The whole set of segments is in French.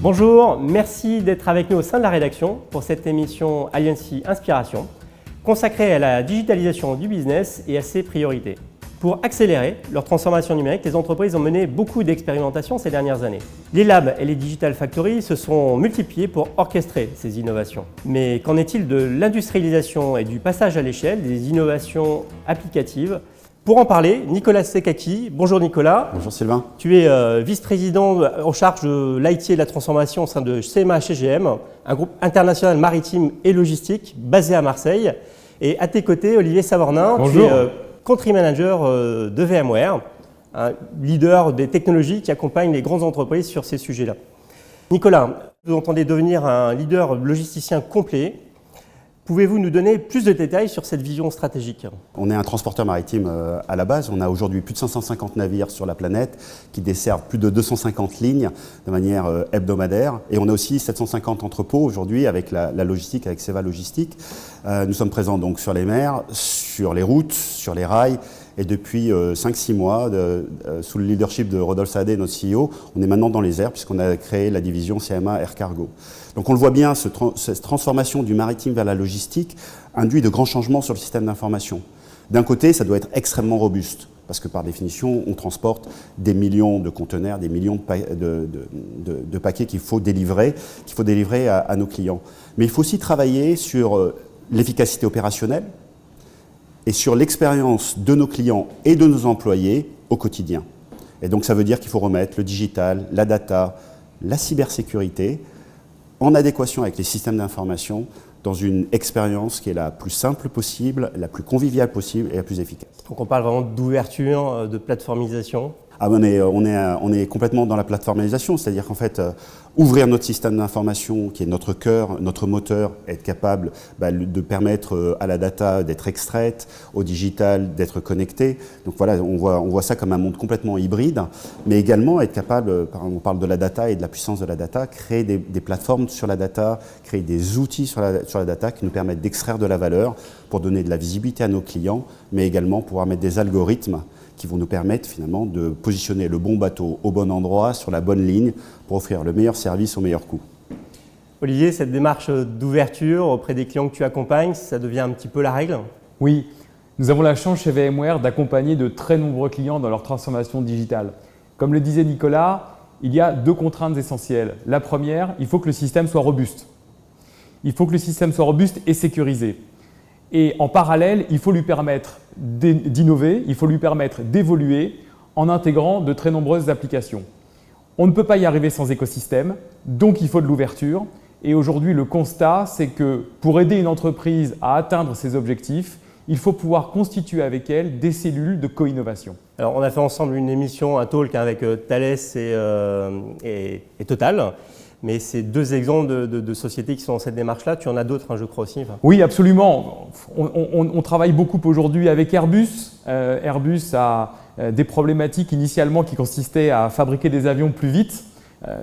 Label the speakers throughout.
Speaker 1: Bonjour, merci d'être avec nous au sein de la rédaction pour cette émission Alliancy Inspiration, consacrée à la digitalisation du business et à ses priorités. Pour accélérer leur transformation numérique, les entreprises ont mené beaucoup d'expérimentations ces dernières années. Les labs et les Digital Factories se sont multipliés pour orchestrer ces innovations. Mais qu'en est-il de l'industrialisation et du passage à l'échelle des innovations applicatives ? Pour en parler, Nicolas Sekaki. Bonjour Nicolas.
Speaker 2: Bonjour Sylvain.
Speaker 1: Tu es vice-président en charge de l'IT et de la transformation au sein de CMA CGM, un groupe international maritime et logistique basé à Marseille. Et à tes côtés, Olivier Savornin.
Speaker 3: Bonjour.
Speaker 1: Tu es country manager de VMware, un leader des technologies qui accompagne les grandes entreprises sur ces sujets-là. Nicolas, vous entendez devenir un leader logisticien complet. Pouvez-vous nous donner plus de détails sur cette vision stratégique ?
Speaker 2: On est un transporteur maritime à la base. On a aujourd'hui plus de 550 navires sur la planète qui desservent plus de 250 lignes de manière hebdomadaire. Et on a aussi 750 entrepôts aujourd'hui avec la logistique, avec Seva Logistique. Nous sommes présents donc sur les mers, sur les routes, sur les rails. Et depuis 5-6 mois, sous le leadership de Rodolphe Saadé, notre CEO, on est maintenant dans les airs puisqu'on a créé la division CMA Air Cargo. Donc on le voit bien, cette transformation du maritime vers la logistique induit de grands changements sur le système d'information. D'un côté, ça doit être extrêmement robuste parce que par définition, on transporte des millions de conteneurs, des millions de paquets qu'il faut délivrer à nos clients. Mais il faut aussi travailler sur l'efficacité opérationnelle et sur l'expérience de nos clients et de nos employés au quotidien. Et donc ça veut dire qu'il faut remettre le digital, la data, la cybersécurité en adéquation avec les systèmes d'information dans une expérience qui est la plus simple possible, la plus conviviale possible et la plus efficace.
Speaker 1: Donc on parle vraiment d'ouverture, de plateformisation.
Speaker 2: On est complètement dans la plateformisation, c'est-à-dire qu'en fait, ouvrir notre système d'information, qui est notre cœur, notre moteur, être capable de permettre à la data d'être extraite, au digital d'être connecté. Donc voilà, on voit ça comme un monde complètement hybride, mais également être capable, on parle de la data et de la puissance de la data, créer des plateformes sur la data, créer des outils sur la data qui nous permettent d'extraire de la valeur pour donner de la visibilité à nos clients, mais également pouvoir mettre des algorithmes qui vont nous permettre finalement de positionner le bon bateau au bon endroit, sur la bonne ligne, pour offrir le meilleur service au meilleur coût.
Speaker 1: Olivier, cette démarche d'ouverture auprès des clients que tu accompagnes, ça devient un petit peu la règle ?
Speaker 3: Oui, nous avons la chance chez VMware d'accompagner de très nombreux clients dans leur transformation digitale. Comme le disait Nicolas, il y a 2 contraintes essentielles. La première, il faut que le système soit robuste. Il faut que le système soit robuste et sécurisé. Et en parallèle, il faut lui permettre d'innover, il faut lui permettre d'évoluer en intégrant de très nombreuses applications. On ne peut pas y arriver sans écosystème, donc il faut de l'ouverture. Et aujourd'hui, le constat, c'est que pour aider une entreprise à atteindre ses objectifs, il faut pouvoir constituer avec elle des cellules de co-innovation.
Speaker 1: Alors, on a fait ensemble une émission, un talk avec Thales et Total. Mais c'est 2 exemples de sociétés qui sont dans cette démarche-là. Tu en as d'autres, je crois aussi.
Speaker 3: Oui, absolument. On travaille beaucoup aujourd'hui avec Airbus. Airbus a des problématiques initialement qui consistaient à fabriquer des avions plus vite.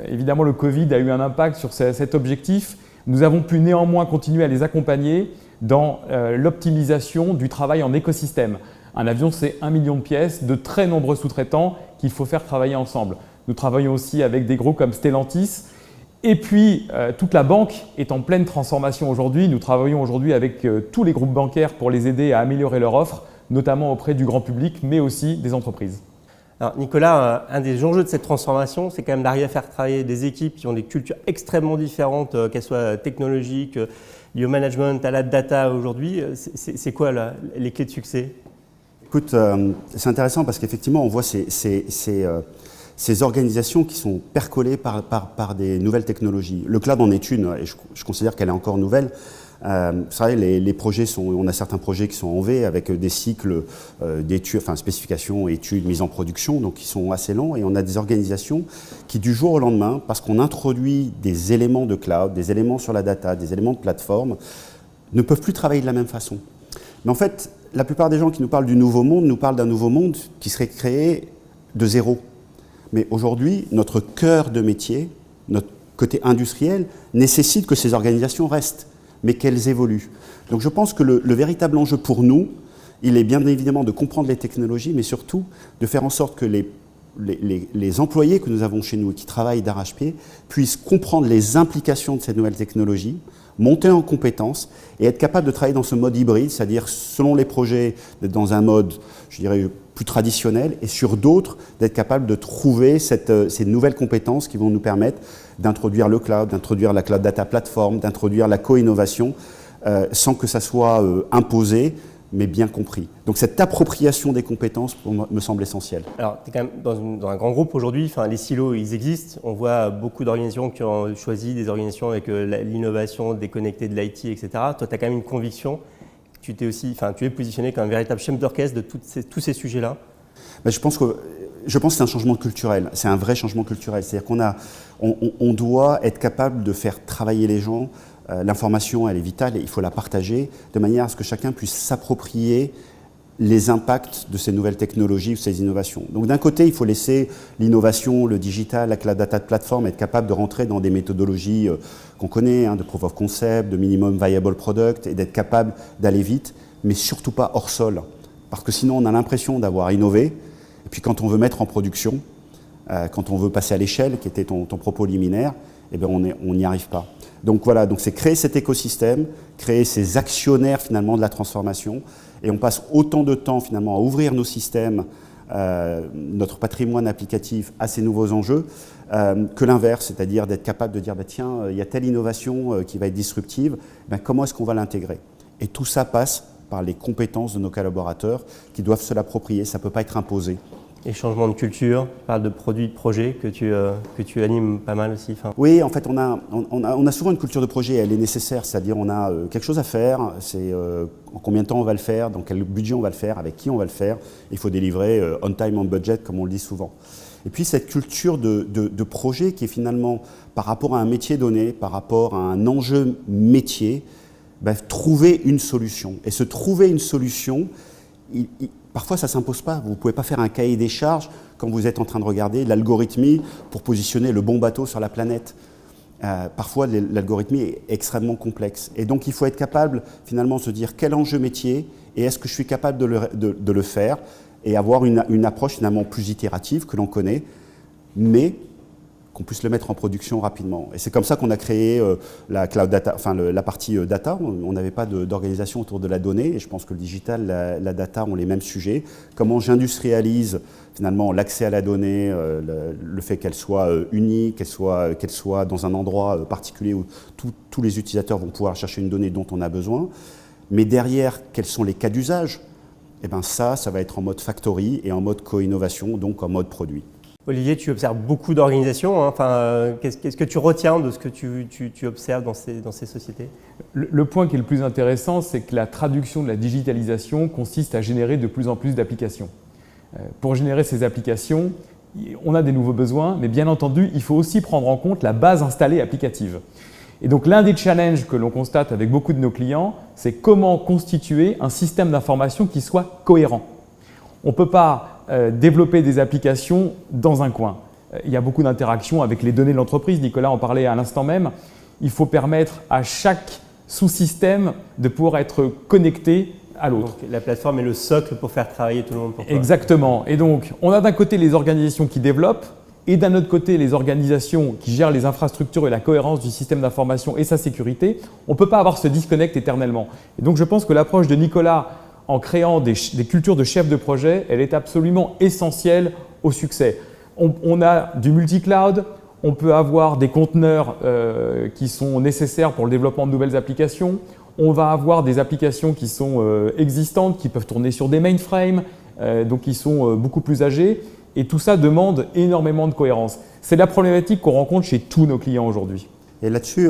Speaker 3: Évidemment, le Covid a eu un impact sur cet objectif. Nous avons pu néanmoins continuer à les accompagner dans l'optimisation du travail en écosystème. Un avion, c'est 1 million de pièces, de très nombreux sous-traitants qu'il faut faire travailler ensemble. Nous travaillons aussi avec des groupes comme Stellantis. Et puis, toute la banque est en pleine transformation aujourd'hui. Nous travaillons aujourd'hui avec tous les groupes bancaires pour les aider à améliorer leur offre, notamment auprès du grand public, mais aussi des entreprises.
Speaker 1: Alors Nicolas, un des enjeux de cette transformation, c'est quand même d'arriver à faire travailler des équipes qui ont des cultures extrêmement différentes, qu'elles soient technologiques, liées au management, à la data aujourd'hui. C'est quoi les clés de succès ?
Speaker 2: Écoute, c'est intéressant parce qu'effectivement, on voit ces organisations qui sont percolées par des nouvelles technologies. Le cloud en est une, et je considère qu'elle est encore nouvelle. Vous savez, les projets on a certains projets qui sont en V avec des cycles d'études, spécifications, études, mise en production, donc qui sont assez longs. Et on a des organisations qui, du jour au lendemain, parce qu'on introduit des éléments de cloud, des éléments sur la data, des éléments de plateforme, ne peuvent plus travailler de la même façon. Mais en fait, la plupart des gens qui nous parlent du nouveau monde nous parlent d'un nouveau monde qui serait créé de zéro. Mais aujourd'hui, notre cœur de métier, notre côté industriel, nécessite que ces organisations restent, mais qu'elles évoluent. Donc je pense que le véritable enjeu pour nous, il est bien évidemment de comprendre les technologies, mais surtout de faire en sorte que les les employés que nous avons chez nous et qui travaillent d'arrache-pied puissent comprendre les implications de ces nouvelles technologies, monter en compétences et être capable de travailler dans ce mode hybride, c'est-à-dire selon les projets, d'être dans un mode, je dirais, plus traditionnel, et sur d'autres, d'être capable de trouver ces nouvelles compétences qui vont nous permettre d'introduire le cloud, d'introduire la Cloud Data Platform, d'introduire la co-innovation, sans que ça soit imposé, mais bien compris. Donc cette appropriation des compétences me semble essentielle.
Speaker 1: Alors, tu es quand même dans un grand groupe aujourd'hui, les silos, ils existent. On voit beaucoup d'organisations qui ont choisi des organisations avec l'innovation, déconnectée de l'IT, etc. Toi, tu as quand même une conviction. Tu es positionné comme un véritable chef d'orchestre de tous ces sujets-là.
Speaker 2: Je pense que c'est un changement culturel. C'est un vrai changement culturel. C'est-à-dire qu'on doit être capable de faire travailler les gens. L'information, elle est vitale et il faut la partager de manière à ce que chacun puisse s'approprier les impacts de ces nouvelles technologies ou ces innovations. Donc d'un côté, il faut laisser l'innovation, le digital, la Cloud Data Platform être capable de rentrer dans des méthodologies qu'on connaît, de proof of concept, de minimum viable product, et d'être capable d'aller vite, mais surtout pas hors sol. Parce que sinon, on a l'impression d'avoir innové, et puis quand on veut mettre en production, quand on veut passer à l'échelle, qui était ton propos liminaire, eh bien on n'y arrive pas. Donc voilà, c'est créer cet écosystème, créer ces actionnaires finalement de la transformation, et on passe autant de temps finalement à ouvrir nos systèmes, notre patrimoine applicatif à ces nouveaux enjeux, que l'inverse, c'est-à-dire d'être capable de dire tiens, il y a telle innovation qui va être disruptive, comment est-ce qu'on va l'intégrer? Et tout ça passe par les compétences de nos collaborateurs qui doivent se l'approprier, ça ne peut pas être imposé.
Speaker 1: Et changement de culture, tu parles de produits, de projets que tu animes pas mal aussi.
Speaker 2: Oui, en fait, on a souvent une culture de projet, elle est nécessaire, c'est-à-dire on a quelque chose à faire, c'est en combien de temps on va le faire, dans quel budget on va le faire, avec qui on va le faire. Il faut délivrer on time, on budget, comme on le dit souvent. Et puis cette culture de projet qui est finalement, par rapport à un métier donné, par rapport à un enjeu métier, trouver une solution. Et se trouver une solution, parfois, ça ne s'impose pas. Vous ne pouvez pas faire un cahier des charges quand vous êtes en train de regarder l'algorithmie pour positionner le bon bateau sur la planète. Parfois, l'algorithmie est extrêmement complexe. Et donc, il faut être capable, finalement, de se dire quel enjeu métier et est-ce que je suis capable de le faire et avoir une approche, finalement, plus itérative que l'on connaît, mais qu'on puisse le mettre en production rapidement. Et c'est comme ça qu'on a créé la cloud data, la partie data. On n'avait pas d'organisation autour de la donnée, et je pense que le digital, la data ont les mêmes sujets. Comment j'industrialise finalement l'accès à la donnée, le fait qu'elle soit unique, qu'elle soit dans un endroit particulier où tous les utilisateurs vont pouvoir chercher une donnée dont on a besoin. Mais derrière, quels sont les cas d'usage? Eh bien ça va être en mode factory et en mode co-innovation, donc en mode produit.
Speaker 1: Olivier, tu observes beaucoup d'organisations. Qu'est-ce que tu retiens de ce que tu observes dans ces sociétés?
Speaker 3: Le point qui est le plus intéressant, c'est que la traduction de la digitalisation consiste à générer de plus en plus d'applications. Pour générer ces applications, on a des nouveaux besoins, mais bien entendu, il faut aussi prendre en compte la base installée applicative. Et donc l'un des challenges que l'on constate avec beaucoup de nos clients, c'est comment constituer un système d'information qui soit cohérent. On ne peut pas développer des applications dans un coin. Il y a beaucoup d'interactions avec les données de l'entreprise. Nicolas en parlait à l'instant même. Il faut permettre à chaque sous-système de pouvoir être connecté à l'autre.
Speaker 1: La plateforme est le socle pour faire travailler tout le monde pour toi.
Speaker 3: Exactement. Et donc, on a d'un côté les organisations qui développent et d'un autre côté les organisations qui gèrent les infrastructures et la cohérence du système d'information et sa sécurité. On ne peut pas avoir ce disconnect éternellement. Et donc, je pense que l'approche de Nicolas en créant des cultures de chefs de projet, elle est absolument essentielle au succès. On a du multi-cloud, on peut avoir des conteneurs qui sont nécessaires pour le développement de nouvelles applications, on va avoir des applications qui sont existantes, qui peuvent tourner sur des mainframes, donc qui sont beaucoup plus âgées, et tout ça demande énormément de cohérence. C'est la problématique qu'on rencontre chez tous nos clients aujourd'hui.
Speaker 2: Et là-dessus,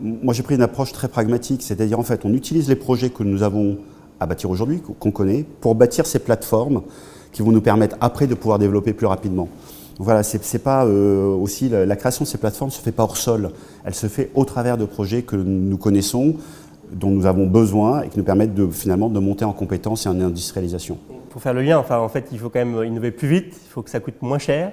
Speaker 2: moi j'ai pris une approche très pragmatique, c'est-à-dire en fait on utilise les projets que nous avons à bâtir aujourd'hui, qu'on connaît, pour bâtir ces plateformes qui vont nous permettre après de pouvoir développer plus rapidement. Donc voilà, c'est pas aussi la création de ces plateformes ne se fait pas hors sol, elle se fait au travers de projets que nous connaissons, dont nous avons besoin et qui nous permettent finalement de monter en compétences et en industrialisation.
Speaker 1: Pour faire le lien, en fait, il faut quand même innover plus vite, il faut que ça coûte moins cher.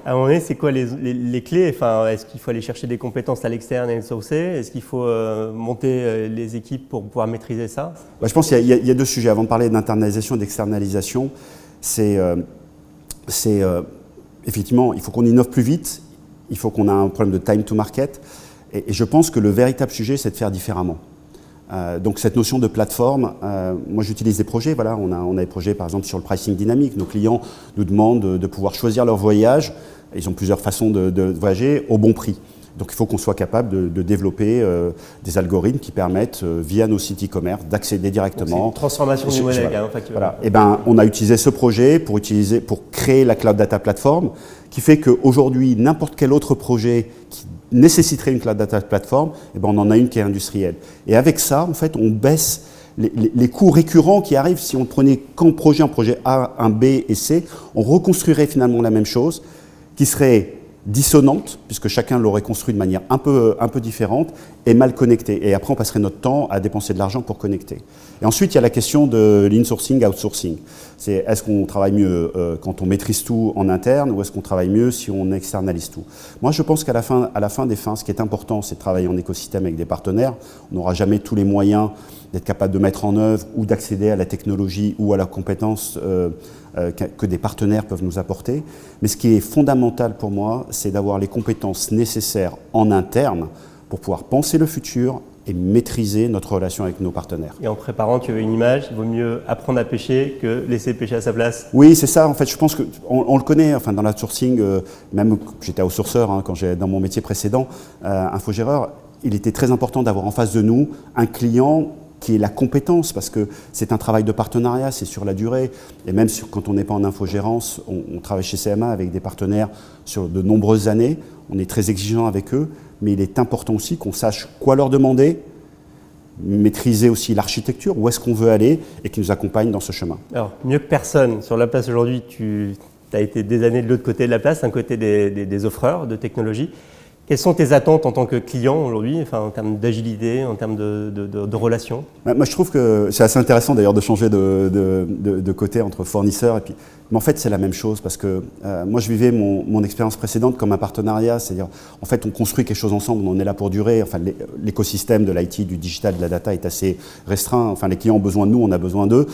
Speaker 1: À un moment donné, c'est quoi les clés? Est-ce qu'il faut aller chercher des compétences à l'externe et les sourcer? Est-ce qu'il faut monter les équipes pour pouvoir maîtriser ça?
Speaker 2: Je pense qu'il y a deux sujets. Avant de parler d'internalisation et d'externalisation, c'est c'est effectivement, il faut qu'on innove plus vite, il faut qu'on ait un problème de time to market, et je pense que le véritable sujet, c'est de faire différemment. Donc cette notion de plateforme, moi j'utilise des projets, voilà, on a des projets par exemple sur le pricing dynamique. Nos clients nous demandent de pouvoir choisir leur voyage, ils ont plusieurs façons de voyager au bon prix. Donc il faut qu'on soit capable de développer des algorithmes qui permettent, via nos sites e-commerce, d'accéder directement.
Speaker 1: C'est une transformation du modèle.
Speaker 2: Voilà. Et on a utilisé ce projet pour créer la Cloud Data Platform, qui fait qu'aujourd'hui, n'importe quel autre projet qui nécessiterait une Cloud Data Platform, on en a une qui est industrielle. Et avec ça, en fait, on baisse les coûts récurrents qui arrivent. Si on prenait qu'un projet, un projet A, un B et C, on reconstruirait finalement la même chose, qui serait dissonante, puisque chacun l'aurait construit de manière un peu différente, et mal connecté. Et après, on passerait notre temps à dépenser de l'argent pour connecter. Et ensuite, il y a la question de l'insourcing, outsourcing. C'est est-ce qu'on travaille mieux quand on maîtrise tout en interne, ou est-ce qu'on travaille mieux si on externalise tout? Moi, je pense qu'à la fin des fins, ce qui est important, c'est de travailler en écosystème avec des partenaires. On n'aura jamais tous les moyens d'être capable de mettre en œuvre ou d'accéder à la technologie ou à la compétence que des partenaires peuvent nous apporter. Mais ce qui est fondamental pour moi, c'est d'avoir les compétences nécessaires en interne pour pouvoir penser le futur et maîtriser notre relation avec nos partenaires.
Speaker 1: Et en préparant, tu avais une image, il vaut mieux apprendre à pêcher que laisser pêcher à sa place.
Speaker 2: Oui, c'est ça. En fait, je pense qu'on le connaît. Enfin, dans l'outsourcing, même j'étais outsourceur quand dans mon métier précédent, infogéreur, il était très important d'avoir en face de nous un client qui est la compétence, parce que c'est un travail de partenariat, c'est sur la durée. Et même quand on n'est pas en infogérance, on travaille chez CMA avec des partenaires sur de nombreuses années. On est très exigeant avec eux, mais il est important aussi qu'on sache quoi leur demander, maîtriser aussi l'architecture, où est-ce qu'on veut aller, et qu'ils nous accompagnent dans ce chemin.
Speaker 1: Alors, mieux que personne, sur la place aujourd'hui, tu as été des années de l'autre côté de la place, d'un côté des offreurs de technologie. Quelles sont tes attentes en tant que client aujourd'hui, en termes d'agilité, en termes de relations?
Speaker 2: Moi, je trouve que c'est assez intéressant d'ailleurs de changer de côté entre fournisseurs et puis. Mais en fait, c'est la même chose parce que moi, je vivais mon expérience précédente comme un partenariat, c'est-à-dire en fait, on construit quelque chose ensemble, on est là pour durer. Enfin, l'écosystème de l'IT, du digital, de la data est assez restreint. Enfin, les clients ont besoin de nous, on a besoin d'eux.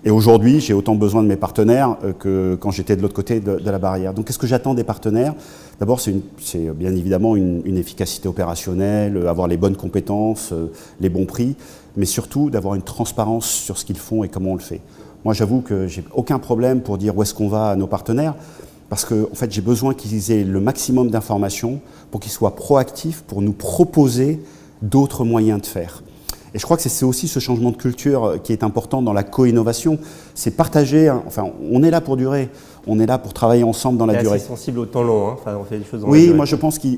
Speaker 2: Et aujourd'hui, j'ai autant besoin de mes partenaires que quand j'étais de l'autre côté de la barrière. Donc, qu'est-ce que j'attends des partenaires? D'abord, c'est bien évidemment une efficacité opérationnelle, avoir les bonnes compétences, les bons prix, mais surtout d'avoir une transparence sur ce qu'ils font et comment on le fait. Moi, j'avoue que j'ai aucun problème pour dire où est-ce qu'on va à nos partenaires, parce que en fait, j'ai besoin qu'ils aient le maximum d'informations pour qu'ils soient proactifs, pour nous proposer d'autres moyens de faire. Et je crois que c'est aussi ce changement de culture qui est important dans la co-innovation, c'est partager, enfin, on est là pour durer, on est là pour travailler ensemble dans la durée.
Speaker 1: C'est sensible au temps long, enfin, on fait des choses dans
Speaker 2: oui,
Speaker 1: la durée.
Speaker 2: moi je pense qu'on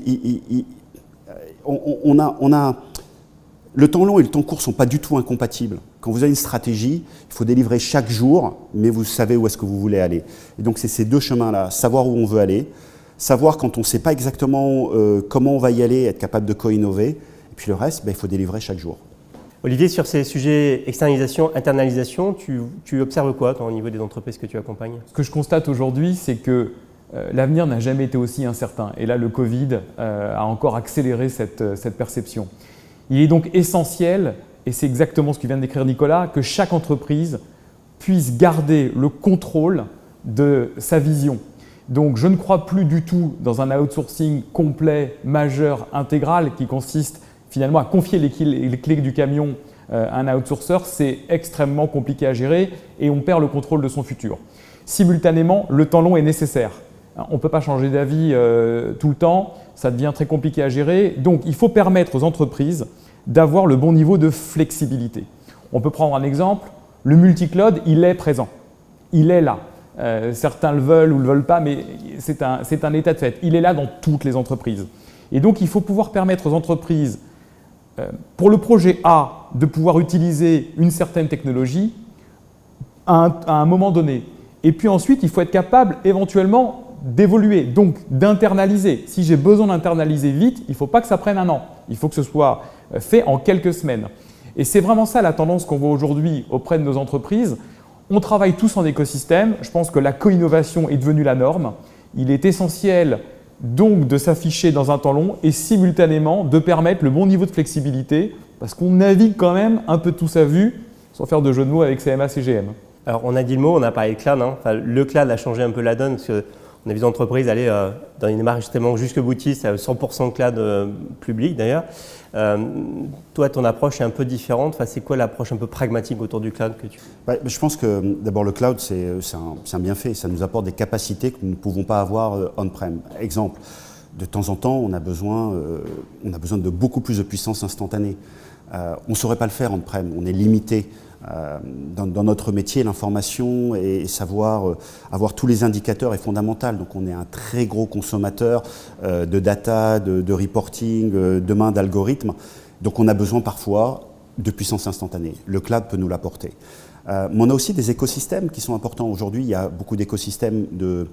Speaker 2: a le temps long et le temps court ne sont pas du tout incompatibles. Quand vous avez une stratégie, il faut délivrer chaque jour, mais vous savez où est-ce que vous voulez aller. Et donc c'est ces deux chemins-là, savoir où on veut aller, savoir quand on ne sait pas exactement comment on va y aller, être capable de co-innover, et puis le reste, il faut délivrer chaque jour.
Speaker 1: Olivier, sur ces sujets externalisation, internalisation, tu observes quoi au niveau des entreprises que tu accompagnes?
Speaker 3: Ce que je constate aujourd'hui, c'est que l'avenir n'a jamais été aussi incertain. Et là, le Covid a encore accéléré cette perception. Il est donc essentiel, et c'est exactement ce que vient de décrire Nicolas, que chaque entreprise puisse garder le contrôle de sa vision. Donc je ne crois plus du tout dans un outsourcing complet, majeur, intégral, qui consiste finalement à confier les clés du camion à un outsourcer. C'est extrêmement compliqué à gérer et on perd le contrôle de son futur. Simultanément, le temps long est nécessaire. On ne peut pas changer d'avis tout le temps, ça devient très compliqué à gérer. Donc il faut permettre aux entreprises d'avoir le bon niveau de flexibilité. On peut prendre un exemple, le multi-cloud, il est présent, il est là. Certains le veulent ou ne le veulent pas, mais c'est un état de fait. Il est là dans toutes les entreprises. Et donc il faut pouvoir permettre aux entreprises, pour le projet A, de pouvoir utiliser une certaine technologie à un moment donné. Et puis ensuite, il faut être capable éventuellement d'évoluer, donc d'internaliser. Si j'ai besoin d'internaliser vite, il ne faut pas que ça prenne un an. Il faut que ce soit fait en quelques semaines. Et c'est vraiment ça la tendance qu'on voit aujourd'hui auprès de nos entreprises. On travaille tous en écosystème. Je pense que la co-innovation est devenue la norme. Il est essentiel donc de s'afficher dans un temps long et simultanément de permettre le bon niveau de flexibilité parce qu'on navigue quand même un peu tous à vue, sans faire de jeu de mots avec CMA, CGM.
Speaker 1: Alors, on a dit le mot, on a parlé de cloud. Enfin, le cloud a changé un peu la donne parce qu'on a vu des entreprises aller dans une démarche justement jusque boutiste à 100% cloud public d'ailleurs. Toi, ton approche est un peu différente. Enfin, c'est quoi l'approche un peu pragmatique autour du cloud que tu…
Speaker 2: Je pense que d'abord le cloud, c'est un bienfait. Ça nous apporte des capacités que nous ne pouvons pas avoir on-prem. Exemple, de temps en temps, on a besoin de beaucoup plus de puissance instantanée. On ne saurait pas le faire on-prem, on est limité. Dans notre métier, l'information et savoir avoir tous les indicateurs est fondamental. Donc on est un très gros consommateur de data, de reporting, demain d'algorithmes. Donc on a besoin parfois de puissance instantanée. Le cloud peut nous l'apporter. Mais on a aussi des écosystèmes qui sont importants. Aujourd'hui, il y a beaucoup d'écosystèmes de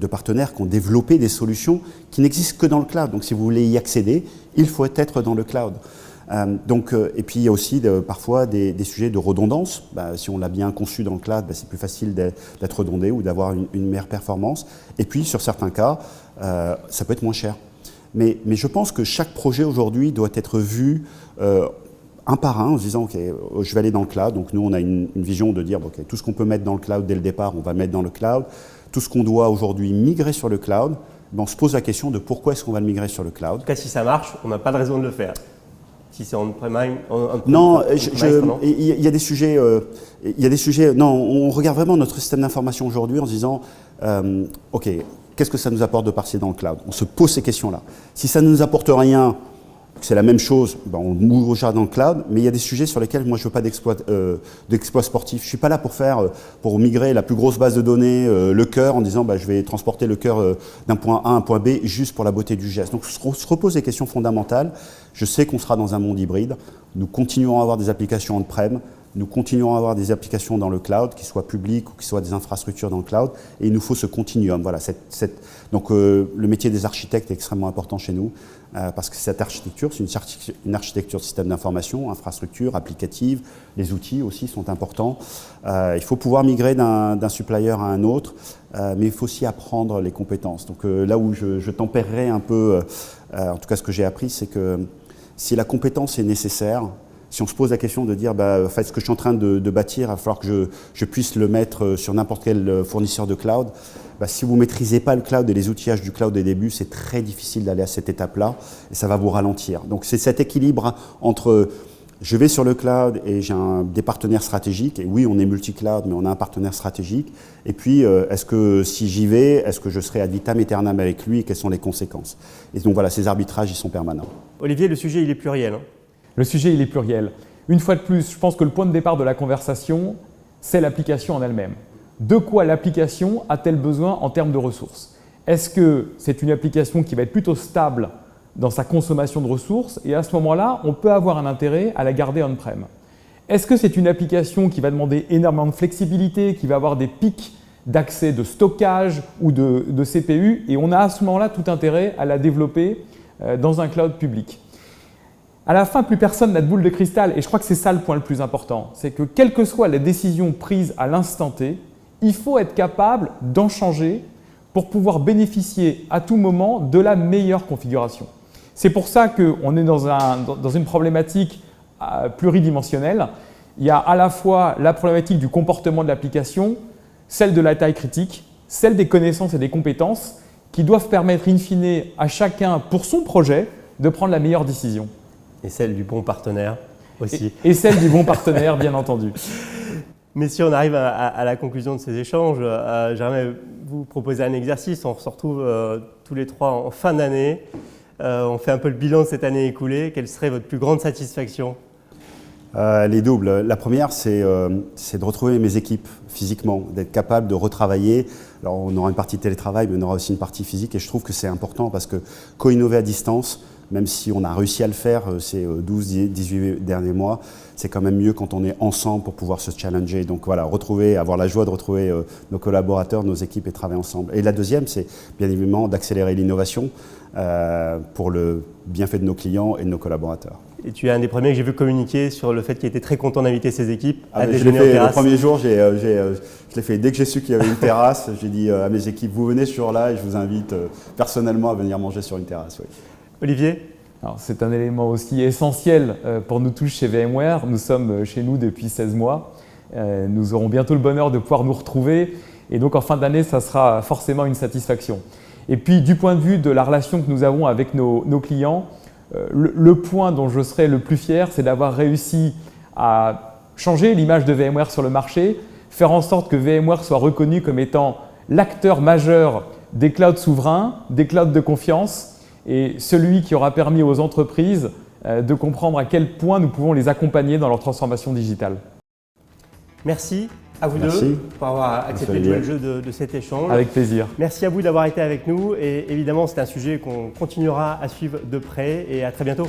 Speaker 2: partenaires qui ont développé des solutions qui n'existent que dans le cloud. Donc si vous voulez y accéder, il faut être dans le cloud. Et puis il y a aussi parfois des sujets de redondance. Si on l'a bien conçu dans le cloud, c'est plus facile d'être redondé ou d'avoir une meilleure performance. Et puis sur certains cas, ça peut être moins cher. Mais je pense que chaque projet aujourd'hui doit être vu un par un en se disant ok, je vais aller dans le cloud. Donc nous on a une vision de dire ok, tout ce qu'on peut mettre dans le cloud dès le départ, on va mettre dans le cloud. Tout ce qu'on doit aujourd'hui migrer sur le cloud, on se pose la question de pourquoi est-ce qu'on va le migrer sur le cloud.
Speaker 1: En tout cas, si ça marche, on n'a pas de raison de le faire. Si c'est on-premise,
Speaker 2: non, il y a des sujets. Non, on regarde vraiment notre système d'information aujourd'hui en se disant, ok, qu'est-ce que ça nous apporte de passer dans le cloud? On se pose ces questions-là. Si ça ne nous apporte rien, c'est la même chose, on ouvre dans le cloud, mais il y a des sujets sur lesquels moi je ne veux pas d'exploit sportif. Je ne suis pas là pour migrer la plus grosse base de données, le cœur, en disant je vais transporter le cœur d'un point A à un point B juste pour la beauté du geste. Donc on se repose des questions fondamentales. Je sais qu'on sera dans un monde hybride. Nous continuerons à avoir des applications on-prem. Nous continuerons à avoir des applications dans le cloud, qui soient publiques ou qui soient des infrastructures dans le cloud. Et il nous faut ce continuum. Voilà, donc le métier des architectes est extrêmement important chez nous, parce que cette architecture, c'est une architecture de système d'information, infrastructure, applicative. Les outils aussi sont importants. Il faut pouvoir migrer d'un supplier à un autre, mais il faut aussi apprendre les compétences. Donc là où je tempérerai un peu, en tout cas ce que j'ai appris, c'est que si la compétence est nécessaire, si on se pose la question de dire en fait, ce que je suis en train de bâtir, il va falloir que je puisse le mettre sur n'importe quel fournisseur de cloud, si vous ne maîtrisez pas le cloud et les outillages du cloud des débuts, c'est très difficile d'aller à cette étape-là et ça va vous ralentir. Donc c'est cet équilibre entre je vais sur le cloud et j'ai des partenaires stratégiques, et oui on est multi-cloud mais on a un partenaire stratégique, et puis est-ce que si j'y vais, est-ce que je serai ad vitam aeternam avec lui et quelles sont les conséquences? Et donc voilà, ces arbitrages ils sont permanents.
Speaker 1: Olivier, le sujet il est pluriel.
Speaker 3: Le sujet, il est pluriel. Une fois de plus, je pense que le point de départ de la conversation, c'est l'application en elle-même. De quoi l'application a-t-elle besoin en termes de ressources? Est-ce que c'est une application qui va être plutôt stable dans sa consommation de ressources et à ce moment-là, on peut avoir un intérêt à la garder on-prem? Est-ce que c'est une application qui va demander énormément de flexibilité, qui va avoir des pics d'accès de stockage ou de CPU et on a à ce moment-là tout intérêt à la développer dans un cloud public? À la fin, plus personne n'a de boule de cristal et je crois que c'est ça le point le plus important. C'est que quelle que soit la décision prise à l'instant T, il faut être capable d'en changer pour pouvoir bénéficier à tout moment de la meilleure configuration. C'est pour ça qu'on est dans une problématique pluridimensionnelle. Il y a à la fois la problématique du comportement de l'application, celle de la taille critique, celle des connaissances et des compétences qui doivent permettre in fine à chacun pour son projet de prendre la meilleure décision.
Speaker 1: Et celle du bon partenaire aussi.
Speaker 3: Et celle du bon partenaire, bien entendu.
Speaker 1: Mais si on arrive à la conclusion de ces échanges, j'aimerais vous proposer un exercice. On se retrouve tous les trois en fin d'année. On fait un peu le bilan de cette année écoulée. Quelle serait votre plus grande satisfaction?
Speaker 2: Les doubles. La première, c'est de retrouver mes équipes physiquement, d'être capable de retravailler. Alors, on aura une partie télétravail, mais on aura aussi une partie physique. Et je trouve que c'est important parce que co-innover à distance, même si on a réussi à le faire ces 12-18 derniers mois, c'est quand même mieux quand on est ensemble pour pouvoir se challenger. Donc voilà, avoir la joie de retrouver nos collaborateurs, nos équipes et travailler ensemble. Et la deuxième, c'est bien évidemment d'accélérer l'innovation pour le bienfait de nos clients et de nos collaborateurs.
Speaker 1: Et tu es un des premiers que j'ai vu communiquer sur le fait qu'il était très content d'inviter ses équipes à
Speaker 2: déjeuner en terrasse. Le premier jour, je l'ai fait dès que j'ai su qu'il y avait une terrasse. J'ai dit à mes équipes, vous venez ce jour-là et je vous invite personnellement à venir manger sur une terrasse. Oui.
Speaker 1: Olivier?
Speaker 3: Alors, c'est un élément aussi essentiel pour nous tous chez VMware. Nous sommes chez nous depuis 16 mois. Nous aurons bientôt le bonheur de pouvoir nous retrouver et donc en fin d'année, ça sera forcément une satisfaction. Et puis du point de vue de la relation que nous avons avec nos clients, le point dont je serai le plus fier, c'est d'avoir réussi à changer l'image de VMware sur le marché, faire en sorte que VMware soit reconnu comme étant l'acteur majeur des clouds souverains, des clouds de confiance et celui qui aura permis aux entreprises de comprendre à quel point nous pouvons les accompagner dans leur transformation digitale.
Speaker 1: Merci à vous deux pour avoir accepté de jouer le jeu de cet échange.
Speaker 3: Avec plaisir.
Speaker 1: Merci à vous d'avoir été avec nous et évidemment c'est un sujet qu'on continuera à suivre de près et à très bientôt.